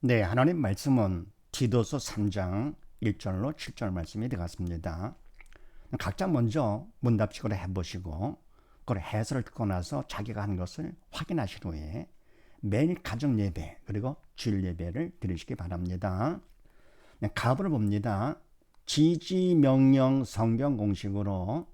네, 하나님 말씀은 디도서 3장 1절로 7절 말씀이 되겠습니다. 각자 먼저 문답식으로 해보시고 그걸 해설을 듣고 나서 자기가 한 것을 확인하신 후에 매일 가정 예배 그리고 주일 예배를 드리시기 바랍니다. 네, 가부를 봅니다. 지지 명령 성경 공식으로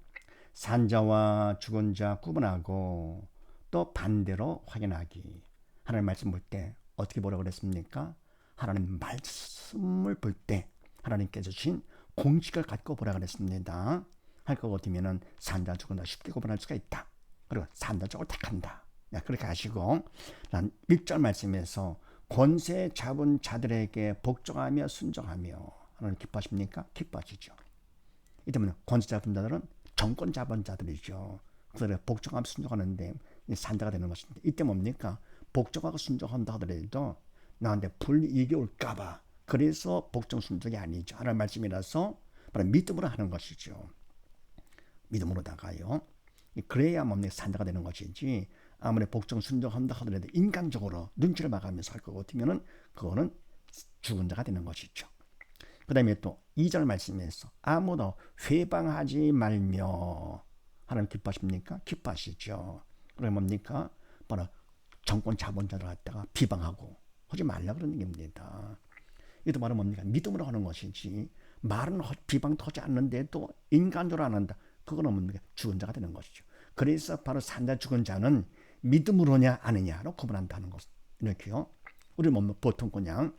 산자와 죽은 자 구분하고 또 반대로 확인하기. 하나님 말씀 볼 때 어떻게 보라고 그랬습니까? 하나님 말씀을 볼 때 하나님께서 주신 공식을 갖고 보라 그랬습니다. 할 것 같으면 산자 죽은 자 쉽게 구분할 수가 있다. 그리고 산자 쪽을 택한다. 그렇게 하시고 난 1절 말씀에서 권세 잡은 자들에게 복종하며 순종하며 하나님 기뻐하십니까? 기뻐하시죠. 이 때문에 권세 잡은 자들은 정권 잡은 자들이죠. 그래서 복종하며 순종하는데 산자가 되는 것인데 이때 뭡니까? 복종하고 순종한다 하더라도 나한테 불이익이 올까봐 그래서 복종 순종이 아니죠. 하나님 말씀이라서 바로 믿음으로 하는 것이죠. 믿음으로다가요. 그래야 뭡니까? 산자가 되는 것이지 아무리 복종 순종한다 하더라도 인간적으로 눈치를 봐가면서 할 것 같으면 그거는 죽은 자가 되는 것이죠. 그 다음에 또 2절 말씀에서 아무도 회방하지 말며 하나님 기뻐하십니까? 기뻐하시죠. 그게 뭡니까? 바로 정권 자본자를 갖다가 비방하고 하지 말라 그러는 겁니다. 이것도 바로 뭡니까? 믿음으로 하는 것이지 말은 비방도 하지 않는데도 인간적으로 안 한다. 그거는 뭡니까? 죽은 자가 되는 것이죠. 그래서 바로 산자 죽은 자는 믿음으로냐 아니냐로 구분한다는 것. 이렇게요. 우리 뭐 보통 그냥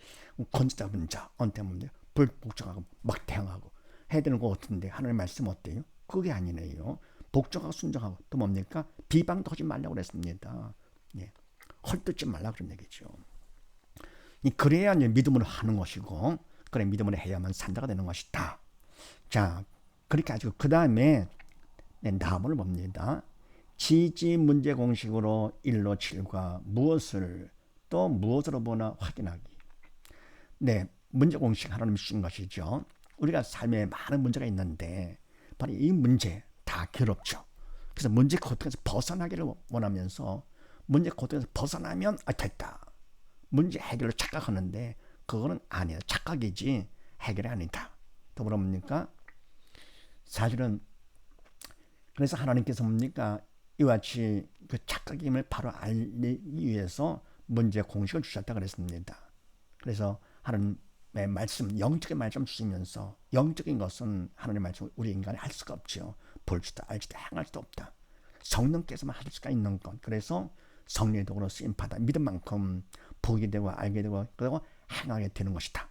건지 잡은 자한테 뭡니까? 불복종하고 막 대항하고 해야 되는 거 같은데 하나님 말씀 어때요? 그게 아니네요. 복종하고 순종하고 또 뭡니까? 비방도 하지 말라고 그랬습니다. 예. 헐뜯지 말라고 그런 얘기죠. 그래야 이제 믿음으로 하는 것이고 그래 믿음으로 해야만 산자가 되는 것이다. 자, 그렇게 하시고 그 다음에 나무를 봅니다. 지지 문제 공식으로 1로 7과 무엇을 또 무엇으로 보나 확인하기. 네, 문제 공식 하나님 주신 것이죠. 우리가 삶에 많은 문제가 있는데 바로 이 문제 다 괴롭죠. 그래서 문제 고통에서 벗어나기를 원하면서 문제 고통에서 벗어나면 됐다. 문제 해결을 착각하는데 그거는 아니야. 착각이지 해결이 아니다. 더불어 뭡니까? 사실은 그래서 하나님께서 뭡니까? 이와 같이 그 착각임을 바로 알기 위해서 문제 공식을 주셨다 그랬습니다. 그래서 하나님의 말씀, 영적인 말씀 주시면서 영적인 것은 하나님의 말씀 우리 인간이 할 수가 없죠. 볼 수도 알지도 행할 수도 없다. 성령께서만 할 수가 있는 것. 그래서 성령의 도구로 쓰임받아 믿은 만큼 보게 되고 알게 되고 그리고 행하게 되는 것이다.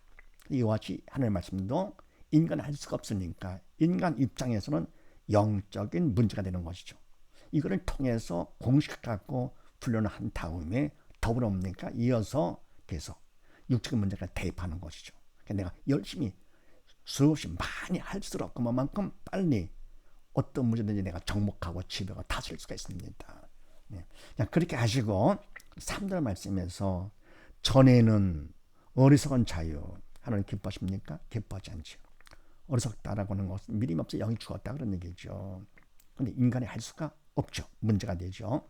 이와 같이 하나님의 말씀도 인간이 할 수가 없으니까 인간 입장에서는 영적인 문제가 되는 것이죠. 이거를 통해서 공식을 갖고 훈련을 한 다음에 더불어 뭡니까? 이어서 계속 육적인 문제가 대입하는 것이죠. 그러니까 내가 열심히 수없이 많이 할수록 그만큼 빨리 어떤 문제든지 내가 정복하고 지배하고 다스릴 수가 있습니다. 네. 그렇게 하시고 3절 말씀에서 전에는 어리석은 자유 하나님 기뻐하십니까? 기뻐하지 않죠. 어리석다라고 하는 것은 믿음 없어 영이 죽었다 그런 얘기죠. 근데 인간이 할 수가 없죠. 문제가 되죠.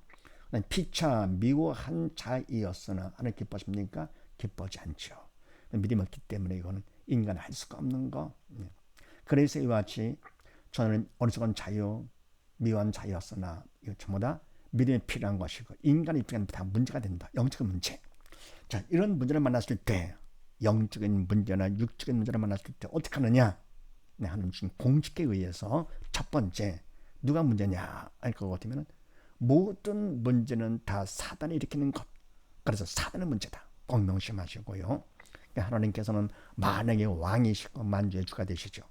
피차 미워한 자이었으나 하나님 기뻐하십니까? 기뻐하지 않죠. 믿음 없기 때문에 이거는 인간이 할 수가 없는 거. 그래서 이와 같이 저는 어리석은 자유, 미워한 자였으나 이거 전부 다 믿음이 필요한 것이고 인간 입장에는 다 문제가 된다. 영적인 문제. 자, 이런 문제를 만났을 때 영적인 문제나 육적인 문제를 만났을 때 어떻게 하느냐? 하는 공식에 의해서 첫 번째 누가 문제냐 할 것 같으면 모든 문제는 다 사단이 일으키는 것. 그래서 사단의 문제다. 꼭 명심하시고요. 하나님께서는 만약에 왕이시고 만주의 주가 되시죠.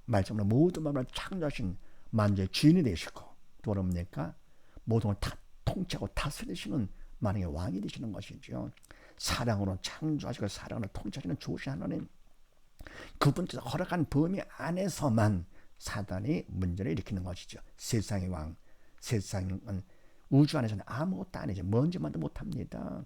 말씀으로 모든 만물을 창조하신 만주의 주인이 되시고 또 뭡니까? 모든 걸 다 통치하고 다스리시는 만약에 왕이 되시는 것이죠. 사랑으로 창조하시고 사랑으로 통치하시는 좋으신 하나님. 그분께서 허락한 범위 안에서만 사단이 문제를 일으키는 것이죠. 세상의 왕, 세상은 우주 안에서는 아무것도 아니죠. 먼지만도 못합니다.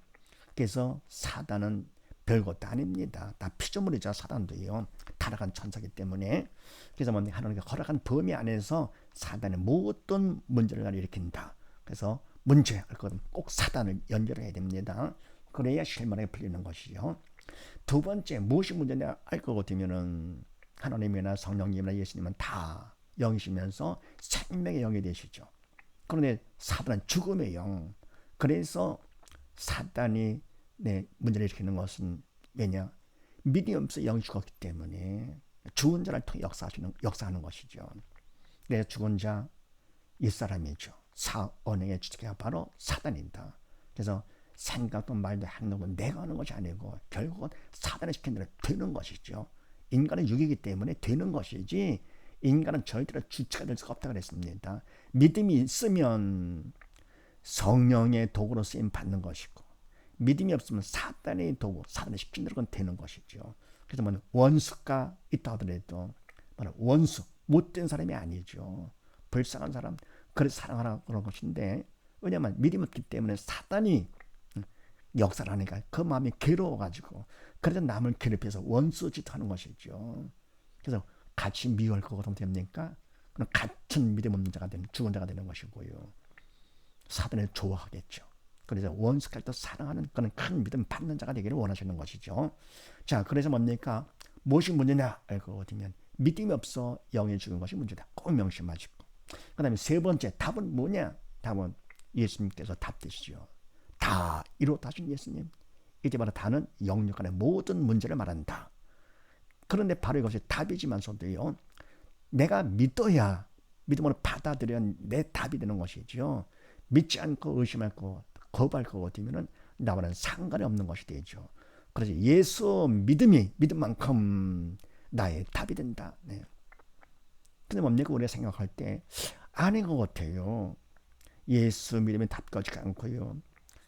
그래서 사단은 별것도 아닙니다. 다 피조물이죠. 사단도요. 타락한 천사기 때문에. 그래서 하나님께 허락한 범위 안에서 사단의 모든 문제를 일으킨다. 그래서 문제 할 것은 꼭 사단을 연결해야 됩니다. 그래야 실마리가 풀리는 것이죠. 두 번째 무엇이 문제냐 알 것 같으면은 하나님이나 성령님이나 예수님은 다 영이시면서 생명의 영이 되시죠. 그런데 사단은 죽음의 영. 그래서 사단이 문제를 일으키는 것은 왜냐? 믿음이 없어 영이 죽었기 때문에 죽은 자를 통해 역사하는 것이죠. 그래서 죽은 자 옛사람이죠. 언행의 주체가 바로 사단이다. 그래서 생각도 말도 행동도 내가 하는 것이 아니고 결국은 사단이 시킨 대로 되는 것이죠. 인간은 육이기 때문에 되는 것이지 인간은 절대로 주체가 될 수가 없다고 그랬습니다. 믿음이 있으면 성령의 도구로 쓰임 받는 것이고 믿음이 없으면 사단의 도구, 사단이 시킨 대로 되는 것이죠. 그래서 뭐 원수가 있다 하더라도 원수, 못된 사람이 아니죠. 불쌍한 사람, 그래서 사랑하라 그런 것인데 왜냐하면 믿음이 없기 때문에 사단이 역사를 하니까 그 마음이 괴로워가지고 그래서 남을 괴롭혀서 원수짓 하는 것이죠. 그래서 같이 미워할 거거든 됩니까? 그럼 같은 믿음 없는 자가 되는 죽은 자가 되는 것이고요. 사단을 좋아하겠죠. 그래서 원수까지도 사랑하는 그런 큰 믿음 받는 자가 되기를 원하시는 것이죠. 자, 그래서 뭡니까? 무엇이 문제냐 알고 보면 믿음이 없어 영이 죽은 것이 문제다. 꼭 명심하시고. 그 다음에 세 번째 답은 뭐냐? 답은 예수님께서 답 되시죠. 다 이루어다신 예수님. 이제 바로 다는 영역 간의 모든 문제를 말한다. 그런데 바로 이것이 답이지만서도요. 내가 믿어야 믿음으로 받아들여야 내 답이 되는 것이죠. 믿지 않고 의심할 거 거부할 거 같으면 나와는 상관이 없는 것이 되죠. 그래서 예수 믿음만큼 나의 답이 된다. 네. 근데 뭡니까? 우리가 생각할 때 아닌 것 같아요. 예수 믿음이 답까지가 않고요.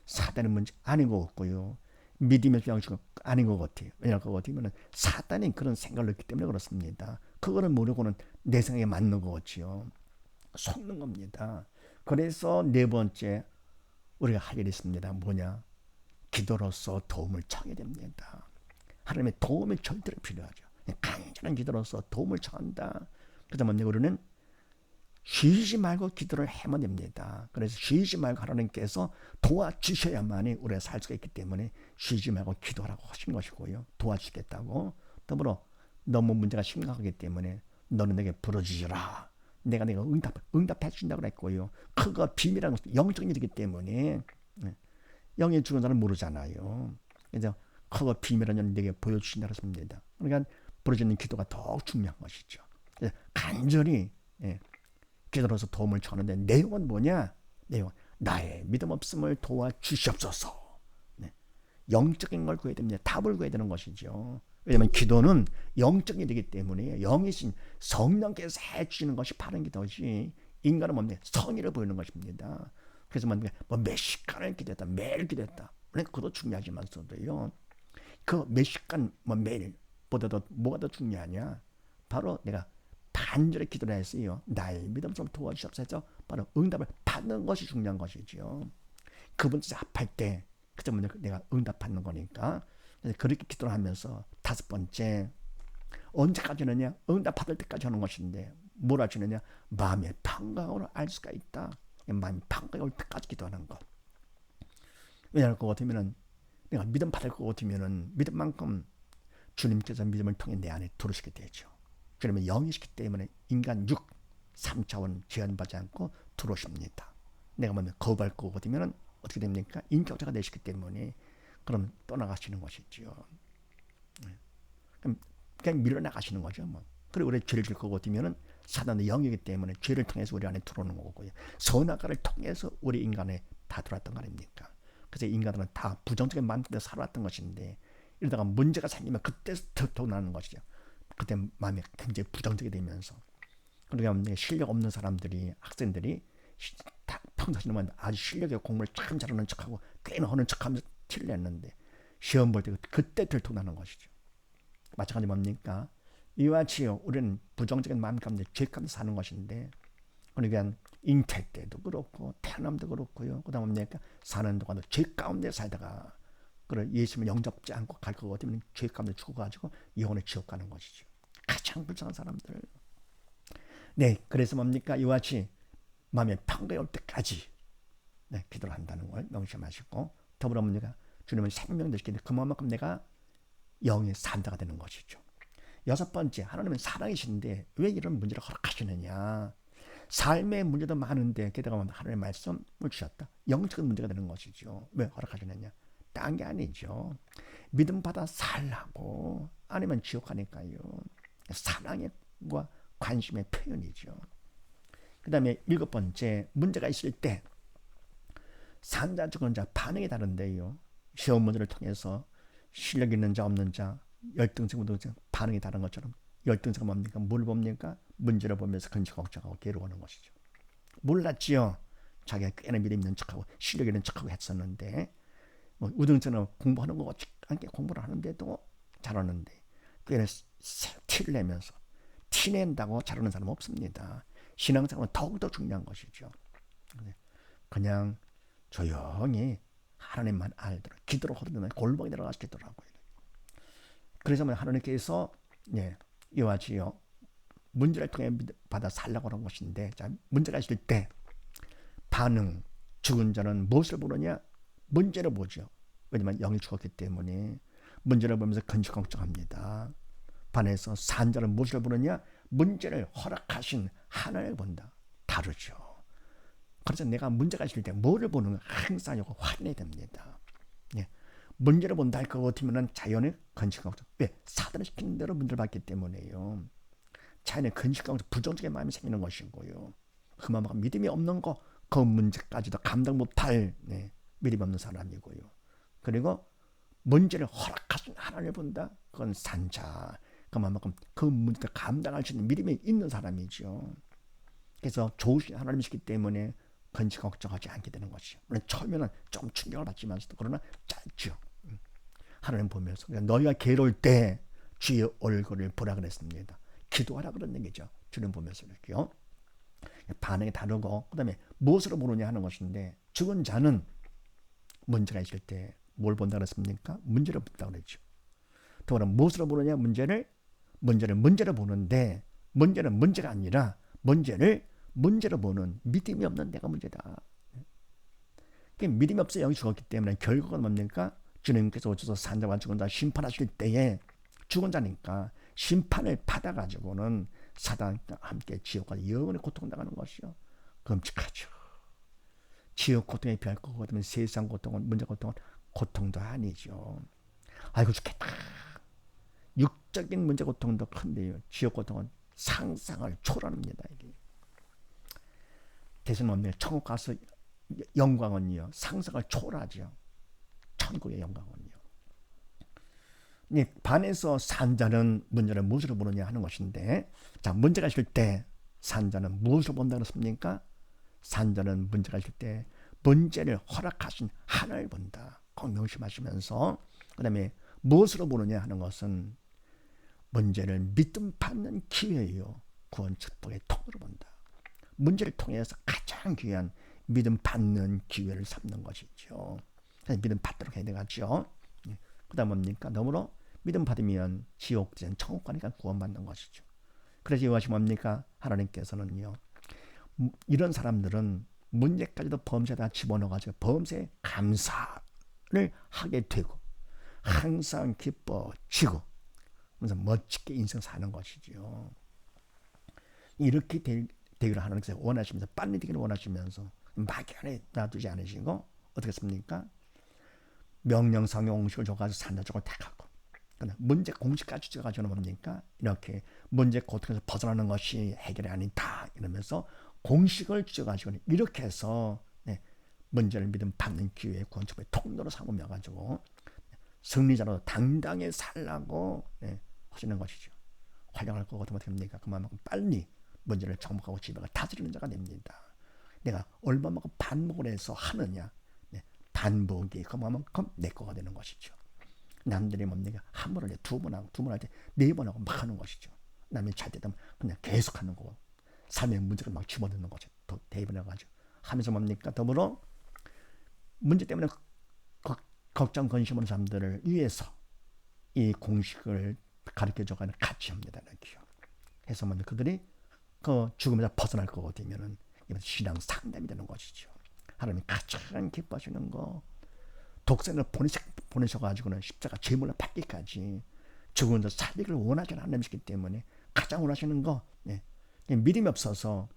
사단의 문제 아닌 것 같고요. 믿음의 병주가 아닌 것 같아요. 왜냐하면 그거 같으면 사단이 그런 생각을 했기 때문에 그렇습니다. 그거를 모르고는 내 생각에 맞는 거 같지요. 속는 겁니다. 그래서 네 번째 우리가 할 일이 있습니다. 뭐냐? 기도로서 도움을 청해야 됩니다. 하나님의 도움이 절대로 필요하죠. 간절한 기도로서 도움을 청한다. 그래서 먼저 우리는 쉬지 말고 기도를 해야 됩니다. 그래서 쉬지 말고 하나님께서 도와주셔야만이 우리가 살 수가 있기 때문에 쉬지 말고 기도하라고 하신 것이고요. 도와주겠다고. 더불어 너무 문제가 심각하기 때문에 너는 내게 부르짖으라. 내가 응답해 준다고 했고요. 그거 비밀한 것은 영적인 일이기 때문에 영이 죽은 사람은 모르잖아요. 그래서 그거 비밀한 일 내게 보여주신다고 했습니다. 그러니까 부르짖는 기도가 더욱 중요한 것이죠. 간절히 기도로서 도움을 청하는데 내용은 뭐냐? 내용은 나의 믿음 없음을 도와주시옵소서. 영적인 걸 구해야 됩니다. 답을 구해야 되는 것이죠. 왜냐하면 기도는 영적인 일이기 때문에 영이신 성령께서 해주시는 것이 바른 기도지 인간은 뭡니까? 성의를 보이는 것입니다. 그래서 뭐 몇 시간을 기도했다, 매일 기도했다. 그것도 중요하지만서도요. 그 몇 시간 뭐 매일보다도 뭐가 더 중요하냐? 바로 내가 간절히 기도를 했어요. 나의 믿음 좀 도와주시옵소서. 바로 응답을 받는 것이 중요한 것이죠. 그분 진짜 합할 때 그때 내가 응답받는 거니까 그렇게 기도를 하면서 다섯 번째 언제까지 하느냐? 응답받을 때까지 하는 것인데 뭘 하시느냐? 마음의 평강으로 알 수가 있다. 마음의 평강이 올 때까지 기도하는 것. 왜냐할 것 같으면 내가 믿음 받을 것 같으면 믿음만큼 주님께서 믿음을 통해 내 안에 들어오시게 되죠. 그러면 영이시기 때문에 인간 3차원 제한받지 않고 들어오십니다. 내가 먼저 거부할 거 같으면 어떻게 됩니까? 인격자가 되시기 때문에 그럼 떠나가시는 것이죠. 그냥 밀어나가시는 거죠. 뭐. 그리고 우리 죄를 질 거 같으면 사단의 영이기 때문에 죄를 통해서 우리 안에 들어오는 거고요. 선악과를 통해서 우리 인간에 다 들어왔던 거 아닙니까? 그래서 인간들은 다 부정적인 마음으로 살아왔던 것인데 이러다가 문제가 생기면 그때 더 나는 것이죠. 그때 마음이 굉장히 부정적이 되면서 그러니까 실력 없는 사람들이 학생들이 평소에는 아주 실력에 공부를 참 잘하는 척하고 꽤나 하는 척하면서 티를 냈는데 시험 볼 때 그때 들통나는 것이죠. 마찬가지 뭡니까? 이와 같이 우리는 부정적인 마음 가운데 죄 가운데 사는 것인데 그러니까 잉태 때도 그렇고 태어남도 그렇고요. 그 다음에 뭡니까? 사는 동안도 죄 가운데 살다가 그걸 예수님을 영접지 않고 갈 것 같으면 죄 가운데 죽어가지고 영원히 지옥 가는 것이죠. 가장 불쌍한 사람들. 네, 그래서 뭡니까? 이와 같이 마음의 평강이 올 때까지 기도를 한다는 걸 명심하시고 더불어 뭡니까? 주님은 생명 되시기 때문에 그만큼 내가 영의 산자가 되는 것이죠. 여섯 번째, 하나님은 사랑이신데 왜 이런 문제를 허락하시느냐. 삶의 문제도 많은데 게다가 하나님의 말씀을 주셨다. 영적인 문제가 되는 것이죠. 왜 허락하시느냐. 딴 게 아니죠. 믿음 받아 살라고. 아니면 지옥 가니까요. 사랑과 관심의 표현이죠. 그 다음에 일곱 번째, 문제가 있을 때 산자 주권자 반응이 다른데요. 시험 문제를 통해서 실력 있는 자 없는 자, 열등생 무등생 반응이 다른 것처럼 열등생은 뭡니까? 뭘 봅니까? 문제를 보면서 근심 걱정하고 괴로워하는 것이죠. 몰랐지요. 자기가 꽤나 믿음 있는 척하고 실력 있는 척하고 했었는데 뭐 우등생은 공부하는 거 함께 공부를 하는데도 잘하는데 꽤나 티를 내면서 티낸다고 잘하는 사람은 없습니다. 신앙생활은 더욱더 중요한 것이죠. 그냥 조용히 하나님만 알도록 기도로 흐르는 골방에 들어가서 기도하고요. 그래서 하나님께서 이와 지요 문제를 통해 받아 살라고 하는 것인데, 자, 문제가 있을 때 반응, 죽은 자는 무엇을 보느냐? 문제를 보죠. 왜냐하면 영이 죽었기 때문에 문제를 보면서 근심 걱정합니다. 반해서 산 자는 무엇을 보느냐? 문제를 허락하신 하나님을 본다. 다르죠. 그래서 내가 문제가 있을 때 뭐를 보는가 항상 이거 확인해야 됩니다. 문제를 본다 할 것 같으면 자연의 근심 걱정. 왜? 사단이 시키는 대로 문제를 받기 때문에요. 자연의 근심 걱정, 부정적인 마음이 생기는 것이고요. 그만큼 믿음이 없는 거, 그 문제까지도 감당 못할 믿음이 없는 사람이고요. 그리고 문제를 허락하신 하나님을 본다. 그건 산자. 그만큼 그 문제를 감당할 수 있는 믿음이 있는 사람이죠. 그래서 좋으신 하나님이시기 때문에 근심 걱정하지 않게 되는 것이죠. 물론 처음에는 좀 충격을 받지만서도 그러나 짧죠. 하나님 보면서 너희가 괴로울 때 주의 얼굴을 보라 그랬습니다. 기도하라 그런 얘기죠. 주님 보면서 이렇게요. 반응이 다르고 그다음에 무엇으로 보느냐 하는 것인데 죽은 자는 문제가 있을 때 뭘 본다 그랬습니까? 문제를 본다 그랬죠. 또 무엇으로 보느냐 문제를 보는데 문제는 문제가 아니라 문제로 보는 믿음이 없는 내가 문제다. 믿음이 없어 영이 죽었기 때문에 결과가 뭡니까? 주님께서 오셔서 산자와 죽은 자 심판하실 때에 죽은 자니까 심판을 받아가지고는 사단과 함께 지옥과 영원히 고통당하는 것이요. 끔찍하죠. 지옥 고통에 비할 것 같으면 세상 고통은 문제 고통은 고통도 아니죠. 아이고 죽겠다. 육적인 문제 고통도 큰데요. 지옥 고통은 상상을 초월합니다. 이게. 대신 뭡니까? 천국 가서 영광은요. 상상을 초월하죠. 천국의 영광은요. 반에서 산자는 문제를 무엇으로 보느냐 하는 것인데, 자, 문제가 있을 때 산자는 무엇을 본다 그랬습니까? 산자는 문제가 있을 때 문제를 허락하신 하나님을 본다. 꼭 명심하시면서, 그 다음에 무엇으로 보느냐 하는 것은 문제를 믿음 받는 기회요. 구원 축복의 통로로 본다. 문제를 통해서 가장 귀한 믿음 받는 기회를 삼는 것이죠. 믿음 받도록 해야 되겠죠. 그 다음 뭡니까? 너무로 믿음 받으면 지옥된 천국 가니까 구원받는 것이죠. 그래서 이것이 뭡니까? 하나님께서는요. 이런 사람들은 문제까지도 범죄에다 집어넣어가지고 범죄에 감사를 하게 되고 항상 기뻐지고 그래서 멋지게 인생 사는 것이죠. 이렇게 되기를 하나님께서 원하시면서 빨리 되기를 원하시면서 막연히 놔두지 않으시고 어떻게 했습니까? 명령상의 공식을 줘가지고 산자적으로 택하고 문제 공식까지 줘가지고는 뭡니까? 이렇게 문제 고통에서 벗어나는 것이 해결이 아니다 이러면서 공식을 주어가지고 이렇게 해서 문제를 믿음 받는 기회의 구원축복의 통로로 삼으며가지고 승리자로 당당히 살라고 하시는 것이죠. 활용할 것 같으면 어떻게 됩니까? 그만큼 빨리 문제를 정복하고 집에 가 다스리는 자가 됩니다. 내가 얼마만큼 반복을 해서 하느냐 반복이 그만큼 내 거가 되는 것이죠. 남들이 뭡니까? 한 번을 두 번 하고 두 번 할 때 네 번 하고 막 하는 것이죠. 남이 잘 되면 그냥 계속 하는 거고 삶의 문제를 막 집어넣는 거죠. 또 대입해가지고 하면서 뭡니까? 더불어 문제 때문에 걱정 근심하는 사람들을 위해서 이 공식을 가르쳐줘가는 같이 합니다. 이렇게요. 해서 먼저 그들이 그 죽음에서 벗어날 거가 되면은 신앙 상담이 되는 것이죠. 하나님이 가장 기뻐하시는 거 독생을 보내셔가지고는 십자가 제물로 받기까지 죽은 자 살리기를 원하지 않는 것이기 때문에 가장 원하시는 거, 믿음이 없어서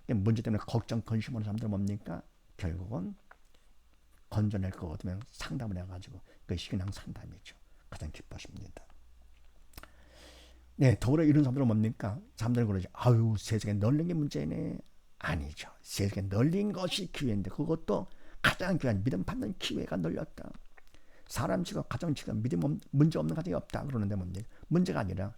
문제 때문에 걱정, 근심하는 사람들은 뭡니까? 결국은 건져낼 거 얻으면 상담을 해가지고 그 신앙 상담이죠. 가장 기뻐하십니다. 더불어 이런 사람들은 뭡니까? 사람들은 그러죠. 아유, 세상에 널린 게 문제네. 아니죠. 세상에 널린 것이 기회인데 그것도 가장 귀한 믿음 받는 기회가 널렸다. 사람 치고 가정 치고 문제 없는 가정이 없다 그러는데 뭡니까? 문제가 아니라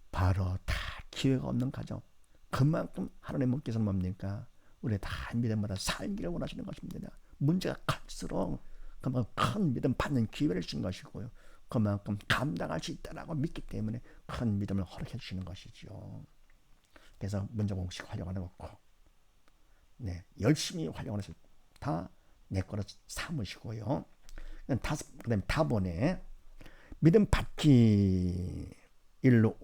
바로 다 기회가 없는 가정. 그만큼 하나님께서는 뭡니까? 우리 다 믿음마다 살기를 원하시는 것입니다. 문제가 클수록 그만큼 큰 믿음 받는 기회를 주신 것이고요. 그만큼 감당할 수 있다라고 믿기 때문에 큰 믿음을 허락해 주시는 것이죠. 그래서 문제 공식 활용하는 거고, 열심히 활용해서 다 내 거로 삼으시고요. 그다음에 다번에 믿음 받기 1로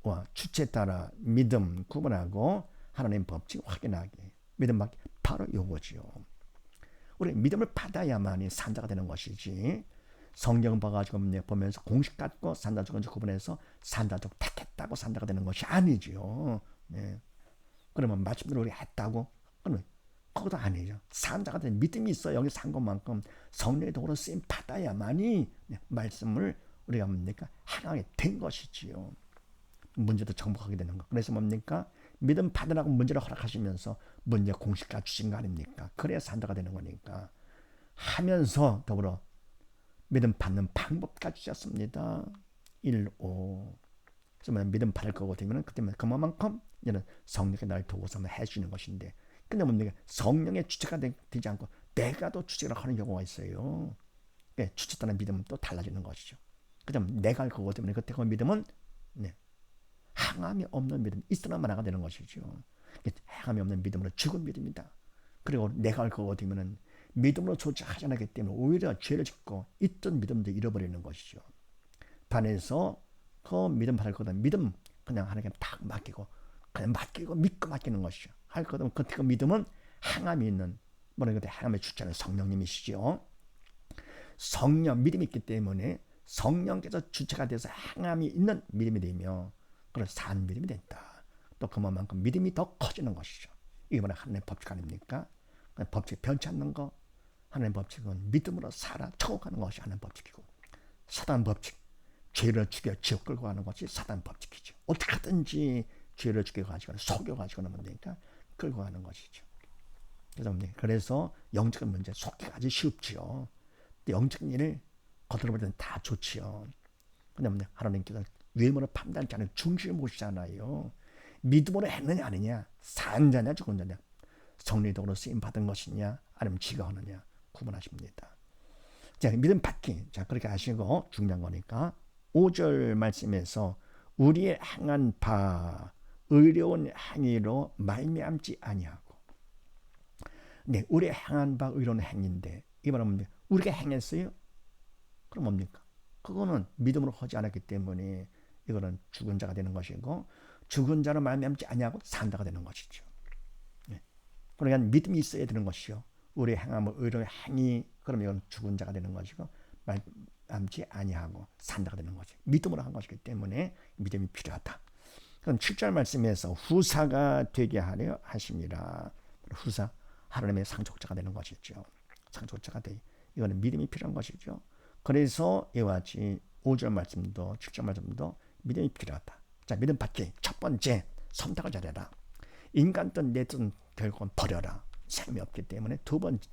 5와 주체에 따라 믿음 구분하고 하나님 법칙 확인하기. 믿음 받기 바로 요거지요. 우리 믿음을 받아야만이 산자가 되는 것이지. 성경 봐가지고 보면서 공식 갖고 산자적인 구분해서 산자적 택했다고 산자가 되는 것이 아니지요. 그러면 말씀대로 우리 했다고? 그러면 그것도 아니죠. 산자가 되는 믿음이 있어 여기 산 것만큼 성령의 도구로 쓰임 받아야만이 말씀을 우리가 뭡니까? 행하게 된 것이지요. 문제도 정복하게 되는 거. 그래서 뭡니까? 믿음 받으라고 문제를 허락하시면서 문제 공식화 주신 거 아닙니까? 그래야 산자가 되는 거니까. 하면서 더불어 믿음 받는 방법까지 주셨습니다. 1, 5. 그러면 믿음 받을 거고 되면 그때는 그만큼 이제는 성령의 날 도구 삼아 해주는 것인데, 근데 뭡니까? 성령의 주체가 되지 않고 내가 또 주체를 하는 경우가 있어요. 주체 따른 믿음은 또 달라지는 것이죠. 그럼 내가 할 거고 때문에 그때 그 믿음은 항함이 없는 믿음, 있으나 마나가 되는 것이죠. 항함이 없는 믿음으로 죽은 믿음이다. 그리고 내가 할 거고 되면은 믿음으로 조치하지 않기 때문에 오히려 죄를 짓고 있던 믿음도 잃어버리는 것이죠. 반해서 그 믿음 받을 거다 믿음 그냥 하나님께 딱 맡기고 그냥 맡기고 믿고 맡기는 것이죠. 할 거다 그 믿음은 항함이 있는 뭐라고 해야 항함의 주체는 성령님이시죠. 성령 믿음이 있기 때문에 성령께서 주체가 돼서 항함이 있는 믿음이 되며 그런 산 믿음이 된다. 또 그만큼 믿음이 더 커지는 것이죠. 이게 바로 하나님의 법칙 아닙니까? 법칙 변치 않는 거. 하나님의 법칙은 믿음으로 살아 천국 가는 것이 하나님의 법칙이고, 사단 법칙 죄를 죽여 지옥 끌고 가는 것이 사단 법칙이죠. 어떻게 하든지 죄를 죽여가지고 속여가지고는 문제니까 끌고 가는 것이죠. 그래서 영적인 문제 속기가 아주 쉽지요. 영적인 일을 거들어볼 때는 다 좋지요. 근데 하나님께서 외모로 판단하지 않은 중심을 보시잖아요. 믿음으로 했느냐 아니냐, 산 자냐 죽은 자냐, 성령으로 쓰임 받은 것이냐 아니면 지가 하느냐 구분하십니다. 자, 믿음 받기. 자, 그렇게 하시고 중요한 거니까 5절 말씀에서 우리의 행한 바 의로운 행위로 말미암지 아니하고. 우리의 행한 바 의로운 행위인데 이 말은 뭡니까? 우리가 행했어요? 그럼 뭡니까? 그거는 믿음으로 하지 않았기 때문에 이거는 죽은 자가 되는 것이고, 죽은 자로 말미암지 아니하고 산자가 되는 것이죠. 그러니까 믿음이 있어야 되는 것이요. 우리의 행함을 의로운 행위, 그러면 이건 죽은 자가 되는 것이고 말미암지 아니하고 산자가 되는 거죠. 믿음으로 한 것이기 때문에 믿음이 필요하다. 그럼 7절 말씀에서 후사가 되게 하려 하심이라. 후사, 하나님의 상속자가 되는 것이죠. 상속자가 되기. 이거는 믿음이 필요한 것이죠. 그래서 이와 같이 5절 말씀도 7절 말씀도 믿음이 필요하다. 자, 믿음 받기. 첫 번째, 선택을 잘해라. 인간 뜻, 내 뜻은 결국은 버려라. 생명이 없기 때문에 두 번째,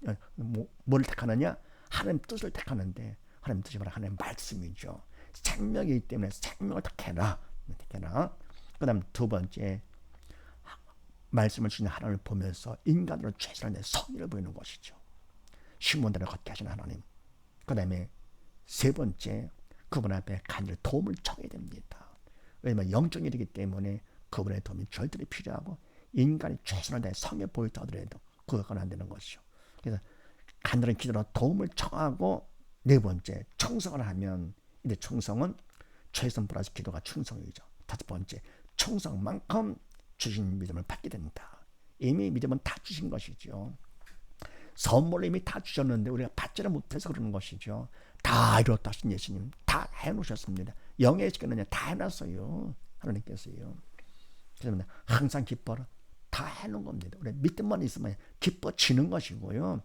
뭘 택하느냐? 하나님 뜻을 택하는데 하나님 뜻이 바로 하나님 말씀이죠. 생명이기 때문에 생명을 택해라. 그 다음 두 번째, 말씀을 주신 하나님을 보면서 인간으로 최선을 내 성의를 보이는 것이죠. 신문대로 걷게 하신 하나님. 그 다음에 세 번째, 그분 앞에 간절히 도움을 청해야 됩니다. 왜냐하면 영적인 일이기 때문에 그분의 도움이 절대로 필요하고, 인간이 최선을 다해 성에 보였다 하더라도 그것은 안 되는 것이죠. 그래서 간절한 기도로 도움을 청하고, 네 번째, 충성을 하면, 이제 충성은 최선 플러스 기도가 충성이죠. 다섯 번째, 충성만큼 주신 믿음을 받게 된다. 이미 믿음은 다 주신 것이죠. 선물로 이미 다 주셨는데 우리가 받지를 못해서 그러는 것이죠. 다 이뤘다 하신 예수님 다 해놓으셨습니다. 영의 시간은 다 해놨어요. 하나님께서요. 그래서 항상 기뻐라. 다 해놓은 겁니다. 우리 믿음만 있으면 기뻐지는 것이고요.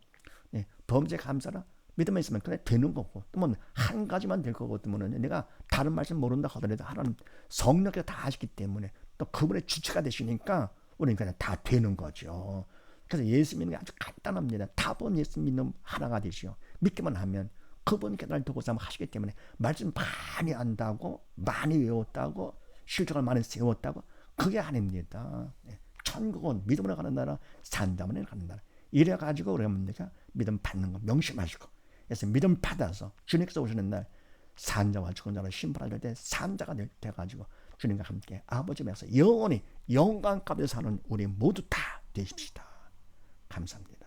네, 범죄 감사라. 믿음만 있으면 그래 되는 거고 또 뭐 한 가지만 될 거고 또는 내가 다른 말씀 모른다 하더라도 하나님 성령께서 다 하시기 때문에 또 그분의 주체가 되시니까 우리는 그냥 다 되는 거죠. 그래서 예수 믿는 게 아주 간단합니다. 다본 예수 믿는 하나가 되시오. 믿기만 하면 그분께 날 두고 삼 하시기 때문에 말씀 많이 안다고 많이 외웠다고 실적을 많이 세웠다고 그게 아닙니다. 천국은 믿음으로 가는 나라 산다문에 가는 나라. 이래가지고 우리가 믿음 받는 거 명심하시고 그래서 믿음 받아서 주님께서 오시는 날 산자와 죽은 자를 심판할 때 산자가 돼가지고 주님과 함께 아버지 앞에서 영원히 영광 가운데 사는 우리 모두 다 되십시다. 감사합니다.